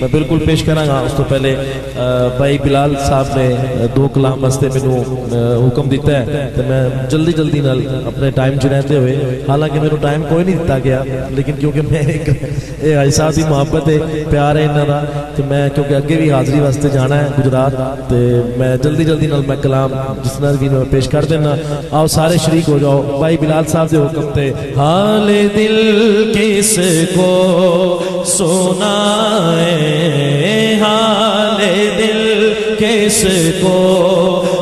میں بالکل پیش کراں گا اس تو پہلے بھائی بلال صاحب نے 2 کلام واسطے مینوں حکم دیتا ہے تو میں جلدی جلدی نال اپنے ٹائم چ رہتے ہوئے حالانکہ میرے ٹائم کوئی نہیں دیتا گیا لیکن کیونکہ میں ایک حاجی صاحب کی محبت ہے پیار ہے انہاں دا تو میں کیونکہ اگے بھی حاضری واسطے جانا ہے گجرات تو میں جلدی جلدی نال میں کلام جس نال بھی میں پیش کر دینا آؤ سارے شریک ہو جاؤ بھائی بلال صاحب دے حکم تے حال دل کس کو سنائے حال دل کس کو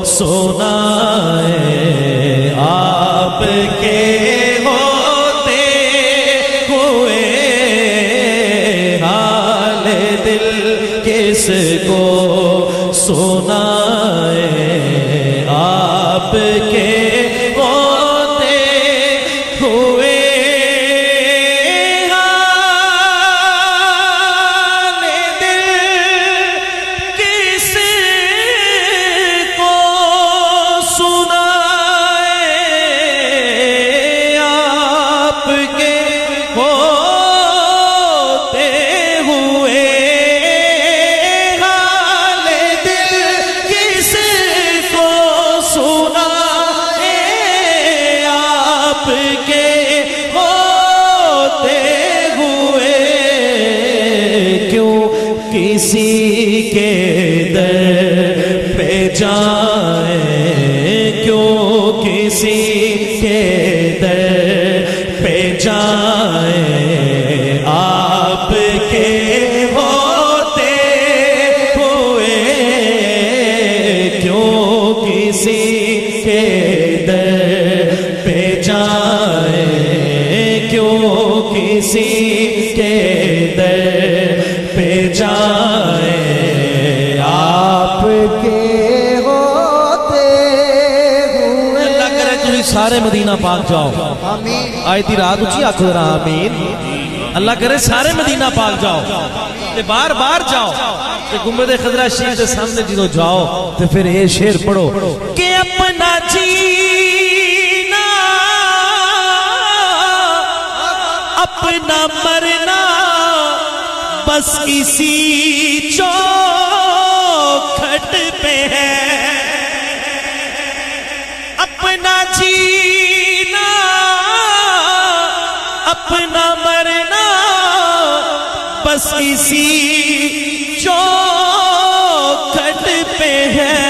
سنائے آپ کے ہوتے ہوئے حال دل کس کو سنائے آپ کے ہوتے ہوئے کسی کے در پہ جائیں کیوں کسی کے در پہ جائیں آپ کے ہوتے ہوئے کیوں کسی کے در پہ جائیں کیوں کسی کے در پہ جائیں آپ کے ہوتے ہوئے اللہ کرے تجھے سارے مدینہ پاک جاؤ آئی تھی رات اچھی آنکھوں ذرا آمین اللہ کرے سارے مدینہ پاک جاؤ تے بار بار جاؤ تے گنبد خضرا شریف کے سامنے جدو جاؤ تے پھر یہ شعر پڑھو کہ اپنا جینا اپنا مرنا بس اسی چوکھٹ پہ ہے اپنا جینا اپنا مرنا بس اسی چوکھٹ پہ ہے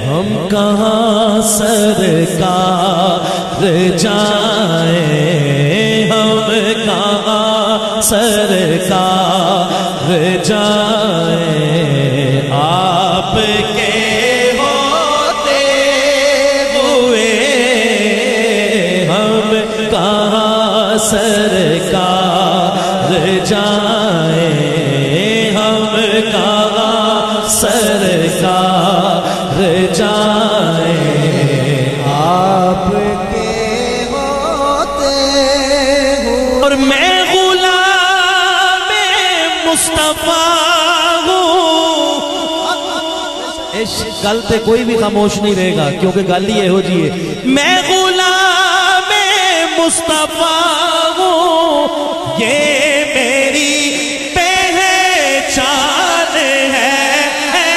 ہم کہاں سرکار جائیں ہم کہاں سرکار جائیں آپ کے ہوتے ہوئے ہم کہاں سرکار جائیں ہم کہاں سرکار جائیں آپ کے ہوتے ہوئے اور میں مصطفیٰ ہوں اس گل تے کوئی بھی خاموش نہیں رہے گا کیونکہ گل ہی ہو جی ہے میں غلام مصطفیٰ ہوں یہ میری پہچان ہے میں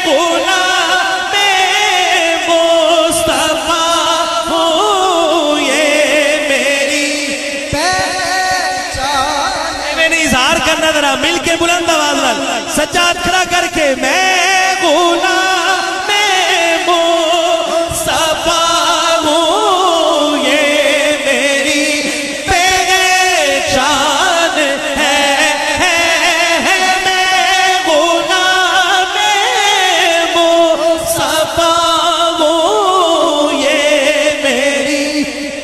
غلام مصطفیٰ ہوں یہ میری اظہار کرنا ذرا مل کے بلند آواز سجاد کھڑا کر کے میں غلام مصطفیٰ ہوں یہ میری پہچان ہے میں غلام مصطفیٰ ہوں یہ میری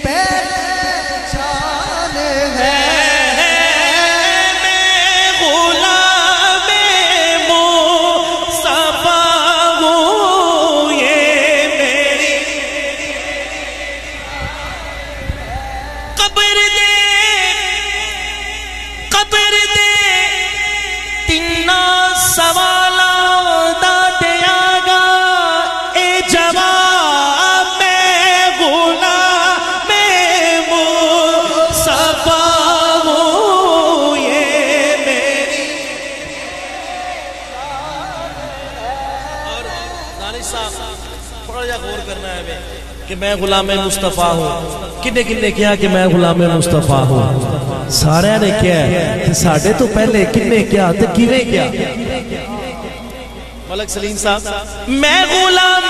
پہچان ہے تھوڑا جا غور کرنا ہے کہ میں غلام مصطفیٰ ہوں. کنے کنے کیا کہ میں غلام مصطفیٰ ہوں؟ سارے نے کیا ہے کہ ساڑھے تو پہلے کنے کیا تو کیویں کیا. ملک سلیم صاحب میں غلام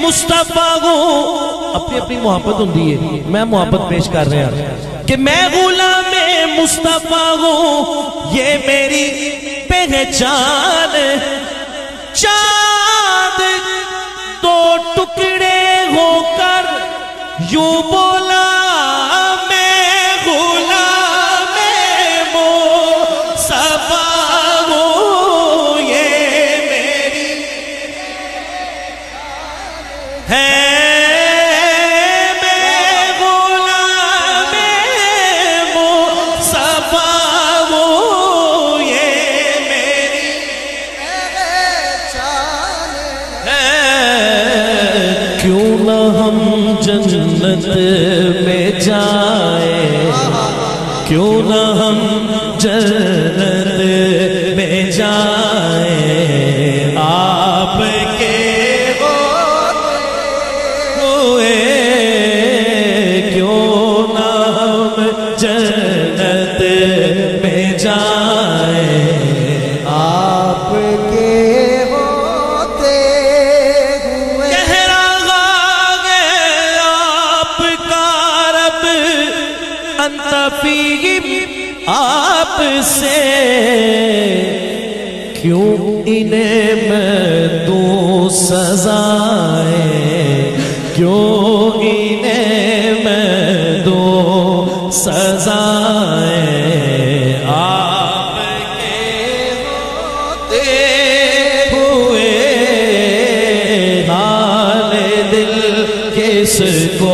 مصطفیٰ ہوں. اپنی اپنی محبت ہوں دیئے, میں محبت پیش کر رہے ہیں کہ میں غلام مصطفیٰ ہوں, یہ میری پہچان. چاند دو ٹکڑے ہو کر یوں بولا میں غلام مصطفیٰ ہوں, یہ میری ہے. جنت میں جائیں, کیوں نہ ہم جنت میں جائیں, آپ کے ہوئے کیوں نہ ہم جنت میں جائیں, آپ کے آپ سے کیوں انہیں میں دوں سزائیں, کیوں انہیں میں دوں سزائیں. آپ کے ہوتے ہوئے حال دل کس کو